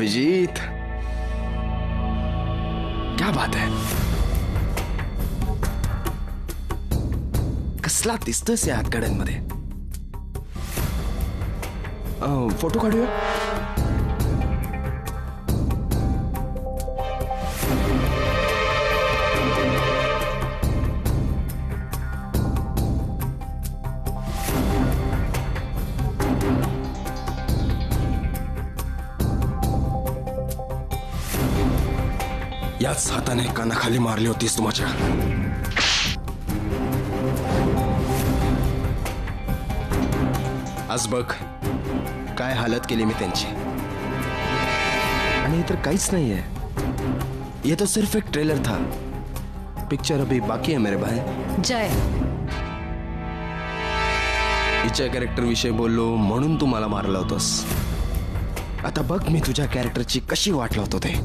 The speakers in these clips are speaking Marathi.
अभिजीत, क्या बात है, कसला दिसतोस या हातकड्यांमध्ये. फोटो काढूया. याच हाताने कानाखाली मारली होतीस तू माझ्या. आज बघ काय हालत केली मी त्यांची. आणि हे तर काहीच नहीं है, ये तो सिर्फ एक ट्रेलर था. पिक्चर अभी बाकी है मेरे भाई. जय, हिच्या कॅरेक्टर विषयी बोललो म्हणून तू मला मारला होतास. आता बघ मी तुझ्या कॅरेक्टरची कशी वाट लावतो ते.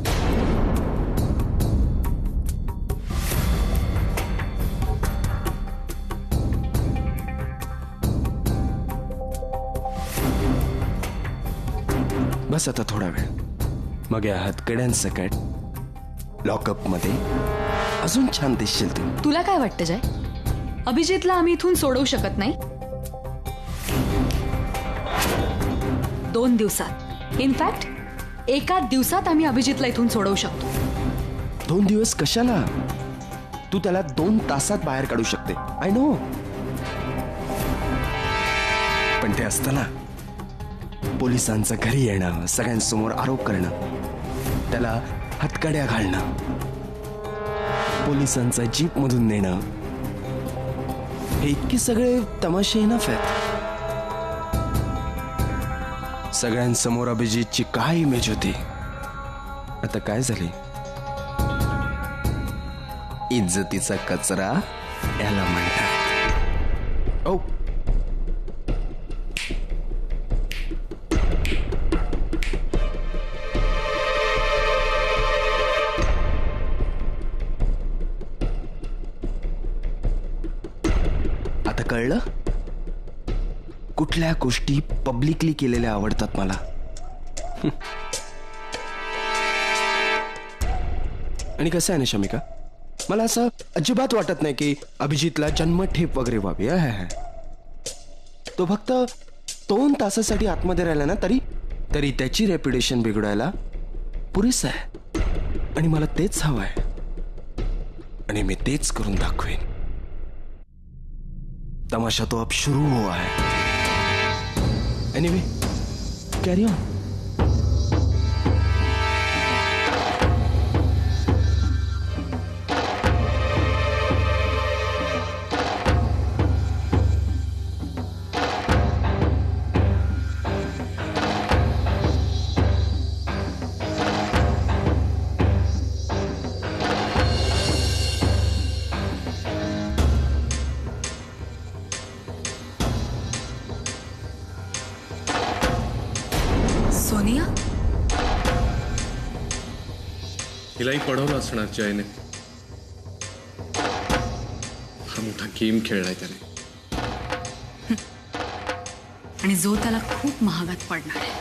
बस आता थोडा वेळ, मग या हातकड्यांसकट लॉकअप मध्ये अजून छान दिसशील तू. तुला काय वाटतं जय, अभिजितला आम्ही इथून सोडवू शकत नाही? 2 दिवसात, इनफॅक्ट एका दिवसात आम्ही अभिजितला इथून सोडवू शकतो. 2 दिवस कशाला? तू त्याला 2 तासात बाहेर काढू शकते. आय नो, पण ते असतं ना, पोलिसांचं घरी येणं, सगळ्यांसमोर आरोप करणं, त्याला हातकड्या घालणं, पोलिसांचा जीप मधून नेणं, हे इतके सगळे तमाशे इनफ आहेत. सगळ्यांसमोर अभिजितची काय इमेज होती, आता काय झाली? इज्जतीचा कचरा याला म्हणतात. ओ आता कळलं कुठल्या गोष्टी पब्लिकली केलेल्या आवडतात मला. आणि कसं आहे ना शमिका, मला असं अजिबात वाटत नाही की अभिजितला जन्मठेप वगैरे व्हावी. तो फक्त 2 तासासाठी आतमध्ये राहिला ना तरी त्याची रेप्युटेशन बिघडायला पुरेस आहे. आणि मला तेच हवं आहे, आणि मी तेच करून दाखवेन. तमाशा तो अब शुरू हुआ है. एनीवे, कैरी ऑन. सोनिया, हिलाही पडवलं असणार जयने. हा मोठा गेम खेळलाय त्याने, आणि जो त्याला खूप महागात पडणार आहे.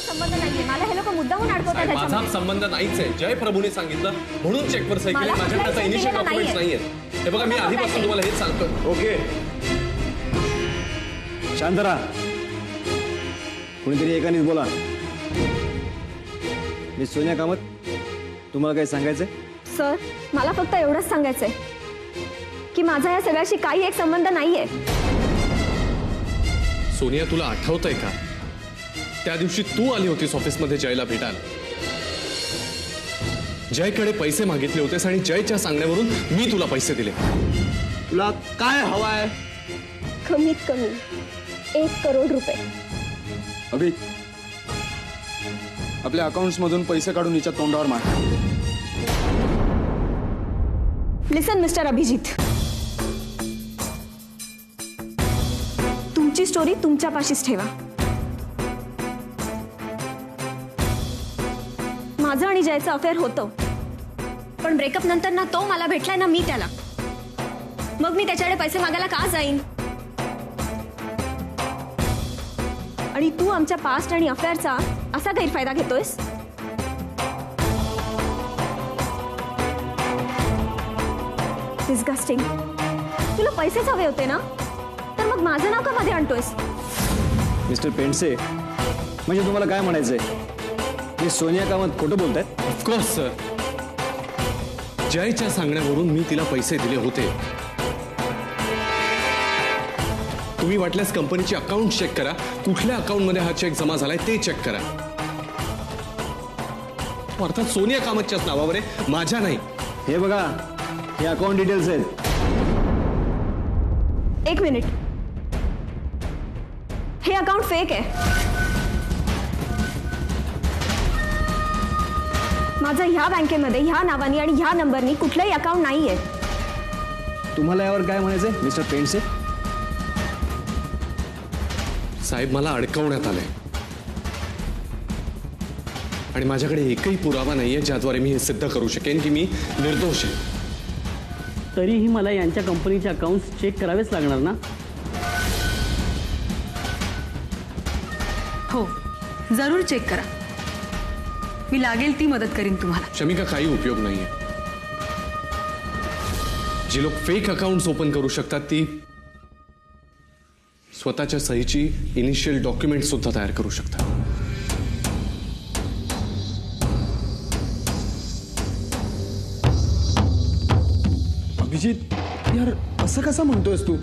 संबंध नाहीये, मला हे लोक मुद्दामून अडकवतात. माझा संबंध नाहीच आहे. जय प्रभूने सांगितलं म्हणून चेकवर सही केली. माझ्या त्याचा इनिशियल डॉक्युमेंट्स नाहीयेत. हे बघा, मी आधीपासून तुम्हाला हेच सांगतो. ओके, शांत राहा. कुणीतरी एकानेच बोला. मी सोनिया कामत, तुम्हाला काही सांगायचंय? सर, मला फक्त एवढंच सांगायचंय की माझा या सगळ्याशी काही एक संबंध नाहीये. सोनिया, तुला आठवतंय का त्या दिवशी तू आली होतीस ऑफिसमध्ये जयला भेटायला? जयकडे पैसे मागितले होतेस आणि जयच्या सांगण्यावरून मी तुला पैसे दिले. तुला काय हवाय? कमीत कमी 1 करोड रुपये. अभि, आपल्या अकाउंट्स मधून पैसे काढून हिच्या तोंडावर मार. लिसन मिस्टर अभिजित, तुमची स्टोरी तुमच्यापाशीच ठेवा. माझं आणि जयचं अफेअर होतं, पण ब्रेकअप नंतर ना तो मला भेटलाय ना मी त्याला. मग मी त्याच्याकडे पैसे मागायला का जाईन? आणि तू आमच्या पास्ट आणि अफेअरचा असा गैरफायदा घेतोयस? डिस्गस्टिंग. तुला पैसेच हवे होते ना, तर मग माझं नाव का मध्ये आणतोयस? मिस्टर पेंडसे, म्हणजे तुम्हाला काय म्हणायचंय? मी सोनिया कामत खोटं बोलतायत? ऑफकोर्स सर, जयच्या सांगण्यावरून मी तिला पैसे दिले होते. तुम्ही वाटल्यास कंपनीचे अकाउंट चेक करा, कुठल्या अकाउंटमध्ये हा चेक जमा झालाय ते चेक करा. अर्थात सोनिया कामतच्याच नावावर आहे, माझ्या नाही. हे बघा, हे अकाउंट डिटेल्स आहेत. एक मिनिट, हे अकाउंट फेक आहे. माझं ह्या बँकेमध्ये ह्या नावानी आणि ह्या नंबरनी कुठलंही अकाउंट नाहीये. तुम्हाला यावर काय म्हणायचंय मिस्टर पेंडसे? साहेब, मला अडकवण्यात आलंय आणि माझ्याकडे एकही पुरावा नाहीये ज्याद्वारे मी हे सिद्ध करू शकेन की मी निर्दोष आहे. तरीही मला यांच्या कंपनीचे अकाउंट्स चेक करावेच लागणार ना? हो, जरूर चेक करा. मी लागेल ती मदत करीन तुम्हाला. शमिका, काही उपयोग नाहीये. जी लोक फेक अकाउंट्स ओपन करू शकतात ती स्वतःच्या सहीची इनिशियल डॉक्युमेंट सुद्धा तयार करू शकतात. अभिजित, यार असं कसं म्हणतोयस तू?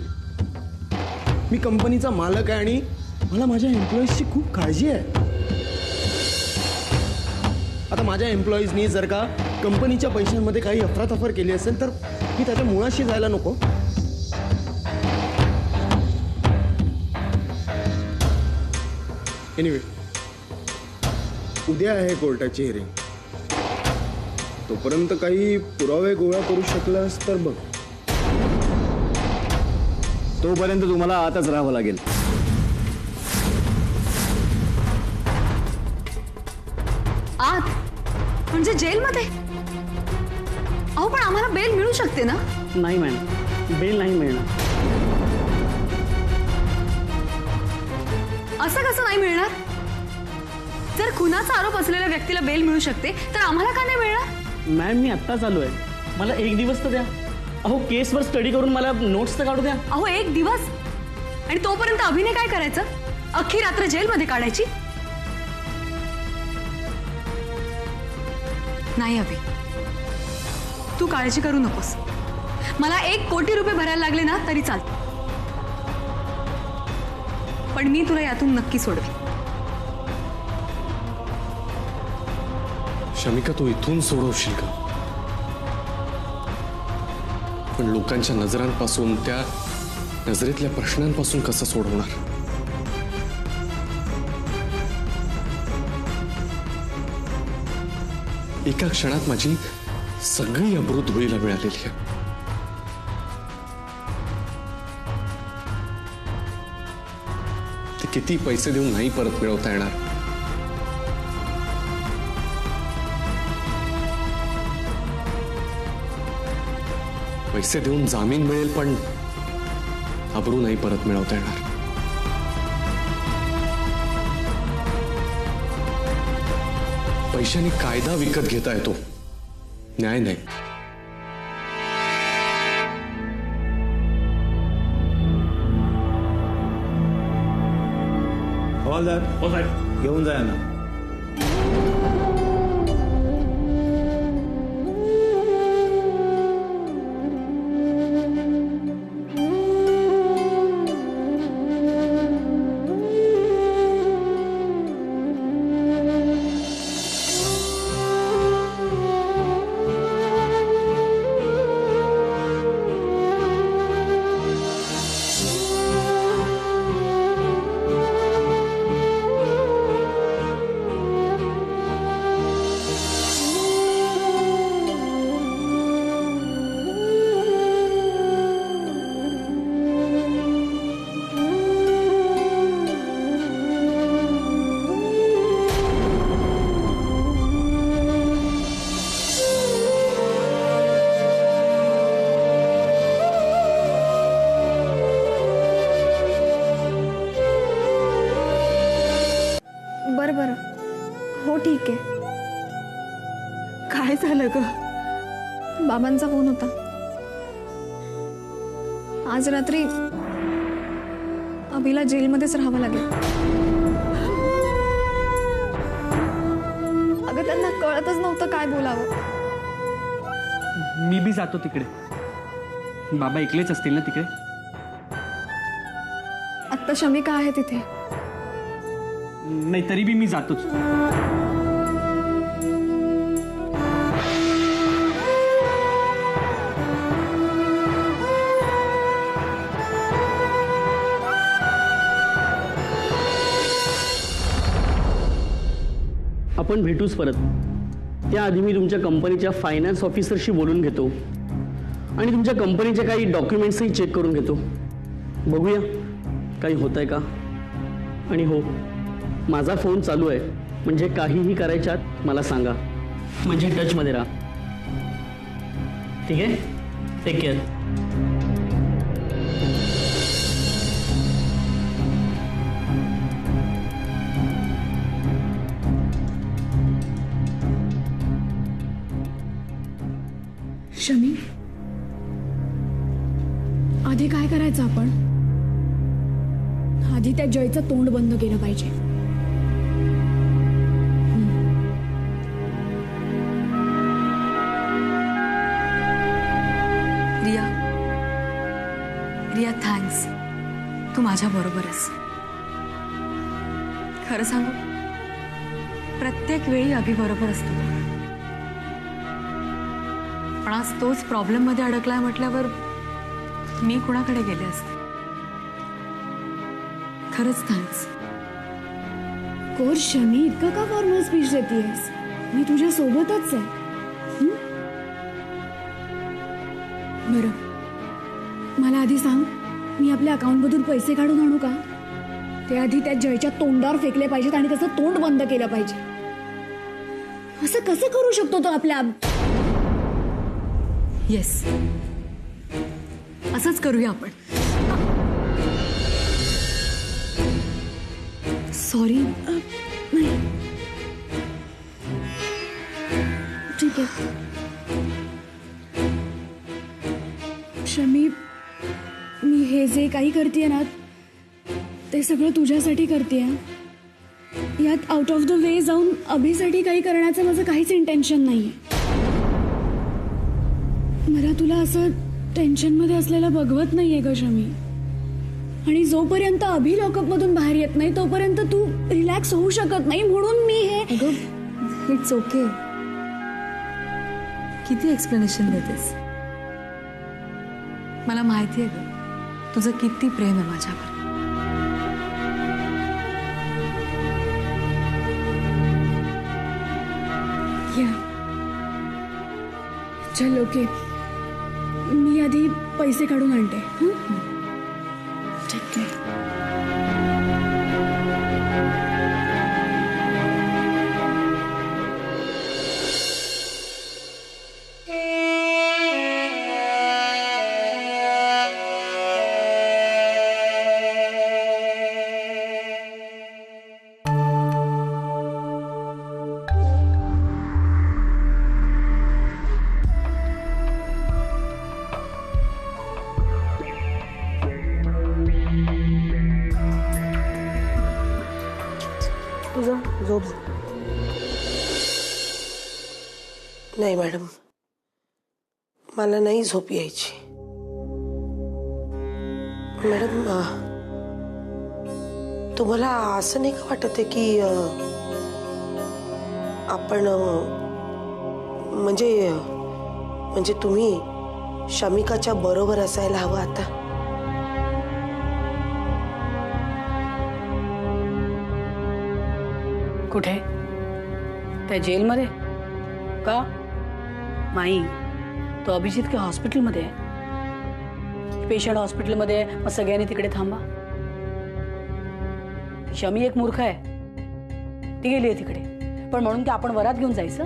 मी कंपनीचा मालक आहे आणि मला माझ्या एम्प्लॉईजची खूप काळजी आहे. आता माझ्या एम्प्लॉईजनी जर का कंपनीच्या पैशांमध्ये काही अफरातफर केली असेल तर मी त्याच्या मुळाशी जायला नको. एनिवे, उद्या आहे कोर्टाची हिअरिंग. तोपर्यंत काही पुरावे गोळा करू शकलास तर बघ. तोपर्यंत तुम्हाला आताच राहावं लागेल. आत म्हणजे जेलमध्ये? अहो, पण आम्हाला बेल मिळू शकते ना? नाही मॅडम, बेल नाही मिळणार. असं कसं नाही मिळणार? जर खुनाचा आरोप असलेल्या व्यक्तीला बेल मिळू शकते तर आम्हाला का नाही मिळणार? मॅम, मी आत्ताच आलो आहे. मला एक दिवस तर द्या. अहो, केसवर स्टडी करून मला नोट्स तर काढू द्या. अहो, एक दिवस? आणि तोपर्यंत अभिनय काय करायचं? अख्खी रात्र जेलमध्ये काढायची? नाही अभि, तू काळजी करू नकोस. मला 1 कोटी रुपये भरायला लागले ना तरी चालतं, पण मी तुला यातून नक्की सोडवेन. शमिका, तू इथून सोडवशील का? पण लोकांच्या नजरांपासून, त्या नजरेतल्या प्रश्नांपासून कसं सोडवणार? एका क्षणात माझी सगळी अब्रू धुळीला मिळालेली आहे. ते किती पैसे देऊन नाही परत मिळवता येणार. पैसे देऊन जामीन मिळेल पण अब्रू नाही परत मिळवता येणार. पैशाने कायदा विकत घेता येतो, न्याय नाही. हवालदार, घेऊन जा ना. ठीक आहे. काय झालं ग? बाबांचा फोन होता. आज रात्री अभिला जेलमध्येच राहावं लागेल. अगं त्यांना कळतच नव्हतं काय बोलावं. मी बी जातो तिकडे. बाबा एकलेच असतील ना तिकडे? आत्ता शमिका आहे तिथे. नाही तरी बी मी जातोच. आपण भेटूच परत. त्याआधी मी तुमच्या कंपनीच्या फायनान्स ऑफिसरशी बोलून घेतो आणि तुमच्या कंपनीचे काही डॉक्युमेंट्सही चेक करून घेतो. बघूया काही होतंय का. आणि हो, माझा फोन चालू आहे, म्हणजे काहीही करायच्या आत मला सांगा, म्हणजे टचमध्ये राहा. ठीक आहे? Take care. शमी, आधी काय करायचं आपण? आधी त्या जयचं तोंड बंद केलं पाहिजे. रिया, रिया थँक्स. तू माझ्या बरोबरच. खरं सांगू, प्रत्येक वेळी अभि बरोबर असतो. पण आज तोच प्रॉब्लेम मध्ये अडकलाय म्हटल्यावर मी कुणाकडे गेले असते. खरंच थँक्स. कोर शमी, इतकं का फॉर्मल स्पीच देतेस? मी तुझ्या सोबतच आहे. बरं, मला आधी सांग, मी आपल्या अकाउंटमधून पैसे काढून आणू का? ते आधी त्या जयच्या तोंडावर फेकले पाहिजेत आणि त्याचं तोंड बंद केलं पाहिजे. असं कसं करू शकतो तो आपल्या? येस, असंच करूया आपण. सॉरी. नाही, ठीक आहे. शमी, मी हे जे काही करतेय ना, ते सगळं तुझ्यासाठी करतेय. यात आउट ऑफ द वे जाऊन अभिसाठी काही करण्याचं माझं काहीच इंटेन्शन नाहीये. मला तुला असं टेन्शनमध्ये असलेलं बघवत नाहीये ग शमी. आणि जोपर्यंत अभि लॉकअपमधून बाहेर येत नाही तोपर्यंत तू रिलॅक्स होऊ शकत नाही, म्हणून मी हे. It's okay. किती एक्सप्लेनेशन देतेस? मला माहिती आहे ग तुझं किती प्रेम आहे माझ्यावर. चल ओके, मी आधी पैसे काढून आणते. ठीक आहे. झोप. नाही मॅडम, मला नाही झोप यायची. मॅडम, तुम्हाला असं नाही का वाटत आहे की आपण म्हणजे तुम्ही शमिकाच्या बरोबर असायला हवं आता? कुठे? त्या जेलमध्ये का? माई, तो अभिजित के हॉस्पिटलमध्ये आहे. पेशंट हॉस्पिटलमध्ये आहे, मग सगळ्यांनी तिकडे थांबा. शमी एक मूर्ख आहे, ती गेली आहे तिकडे, पण म्हणून की आपण वरात घेऊन जायचं?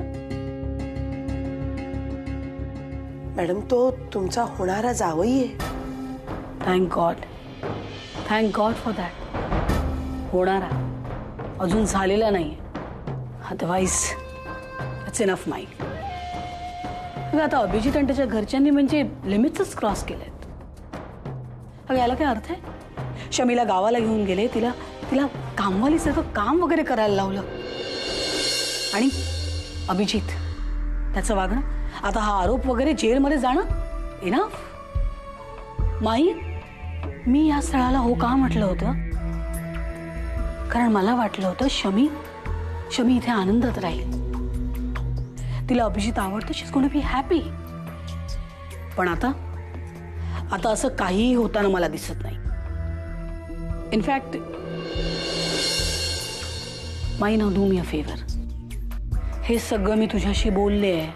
मॅडम, तो तुमचा होणारा जावई आहे. Thank God for that. होणारा, अजून झालेला नाहीये. अदरवाईज इट्स इनफ माई. अगं आता अभिजित आणि त्याच्या घरच्यांनी म्हणजे लिमिट्सच क्रॉस केलेत. अगं याला काय अर्थ आहे? शमीला गावाला घेऊन गेले, तिला तिला कामवालीसारखं काम वगैरे करायला लावलं. आणि अभिजित त्याचं वागणं, आता हा आरोप वगैरे जेलमध्ये जाणं इनफ. माई, मी या स्थळाला हो का म्हटलं होतं? कारण मला वाटलं होतं शमी इथे आनंदात राहील. तिला अभिजित आवडतं, शी इज गोना बी हॅपी. पण आता असं काहीही होताना मला दिसत नाही. इनफॅक्ट माई, now do me a favour. हे सगळं मी तुझ्याशी बोलले आहे,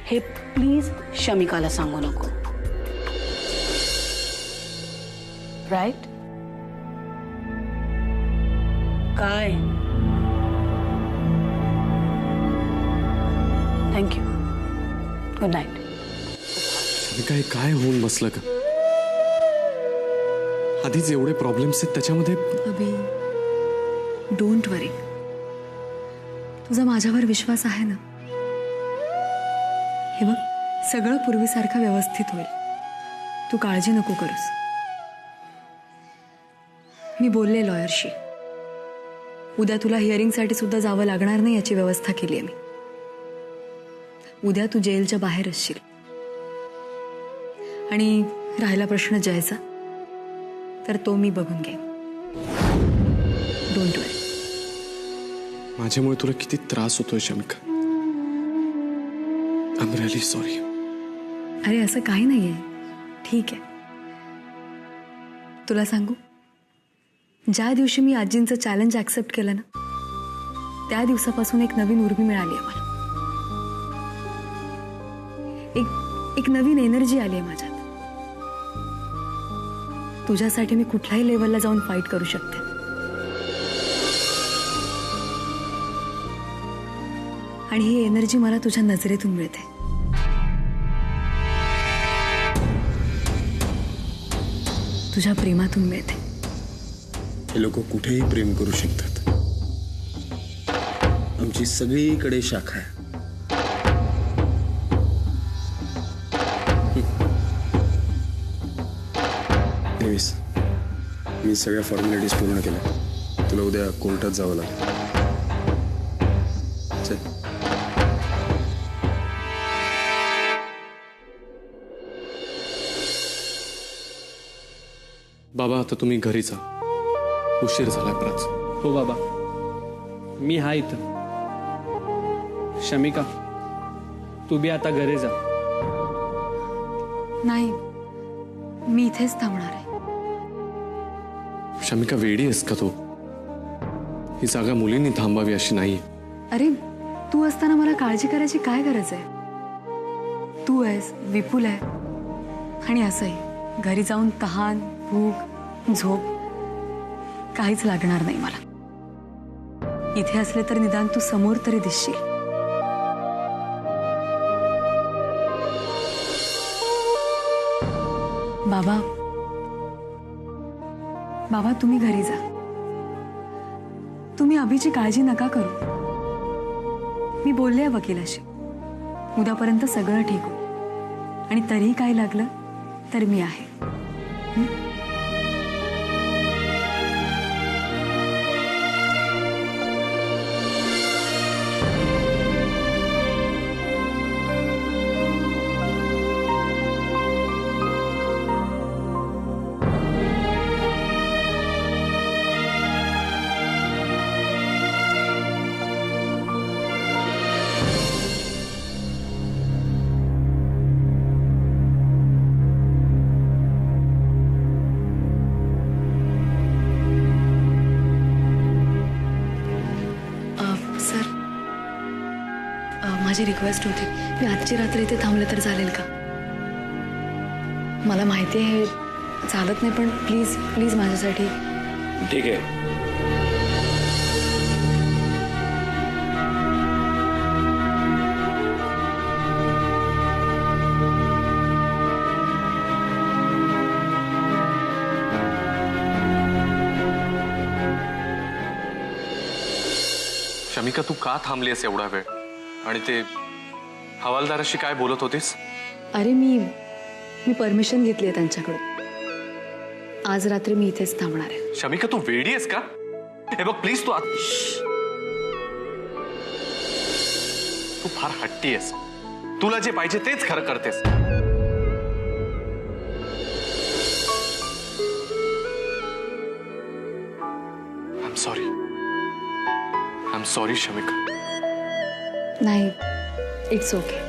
हे प्लीज शमिकाला सांगू नको. राईट? काय? थँक्यू. Good night. शमिका, हे काय होऊन बसलं का? आधीच एवढे प्रॉब्लेम्स आहेत, त्याच्यामध्ये अभि, डोंट वरी. तुझा माझ्यावर विश्वास आहे ना? हे बघ, सगळं पूर्वीसारखं व्यवस्थित होईल. तू काळजी नको करूस. मी बोलले लॉयरशी. उद्या तुला हिअरिंगसाठी सुद्धा जावं लागणार नाही याची व्यवस्था केली आहे मी. उद्या तू जेलच्या बाहेर असशील. आणि राहिला प्रश्न जयचा, तर तो मी बघून घेईन. डोंट वरी. माझ्यामुळे तुला किती त्रास होतोय Shamika. I am really sorry. अरे असं काही नाहीये, ठीक आहे. तुला सांगू, ज्या दिवशी मी आजींचं चॅलेंज ऍक्सेप्ट केलं ना, त्या दिवसापासून एक नवीन उर्मी मिळाली आहे मला. एक नवीन एनर्जी आली आहे माझ्यात. तुझ्यासाठी मी कुठल्याही लेवलला जाऊन फाईट करू शकते. आणि ही एनर्जी मला तुझ्या नजरेतून मिळते. तुझ्या प्रेमातून मिळते. हे लोक कुठेही प्रेम करू शकतात. आमची सगळीकडे शाखा आहे. मी सगळ्या फॉर्मॅलिटीज पूर्ण केल्या. तुला उद्या कोर्टात जावं लागेल. चल. बाबा, आता तुम्ही घरी जा. उशीर झाला बराच. हो बाबा, मी हा इथं. शमिका, तू बी आता घरी जा. नाही, मी इथेच थांबणार आहे. शमिका, वेडी आहेस का तू? ही जागा मुलींनी थांबावी अशी नाहीये. अरे, तू असताना मला काळजी करायची काय गरज आहे? तू आहेस, विपुल आहे, आणि असंही घरी जाऊन तहान, भूक, झोप काहीच लागणार नाही मला. इथे असले तर निदान तू समोर तरी दिसशील. बाबा, तुम्ही घरी जा. तुम्ही अभिची काळजी नका करू. मी बोलले आहे वकिलाशी. उद्यापर्यंत सगळं ठीक होईल. आणि तरीही काही लागलं तर मी आहे. माझी रिक्वेस्ट होती, मी आजची रात्र इथे थांबले तर चालेल का? मला माहिती आहे हे चालत नाही, पण प्लीज प्लीज माझ्यासाठी. ठीक आहे. शमिका, तू का थांबलीस एवढा वेळ? आणि ते हवालदाराशी काय बोलत होतीस? अरे मी परमिशन घेतली आहे त्यांच्याकडून. आज रात्री मी इथेच थांबणार आहे. शमिका, तू वेडी आहेस का? हे बघ प्लीज, तू फार हट्टी आहेस. तुला जे पाहिजे तेच खरं करतेस. I am sorry Shamika. नाही, इट्स ओके.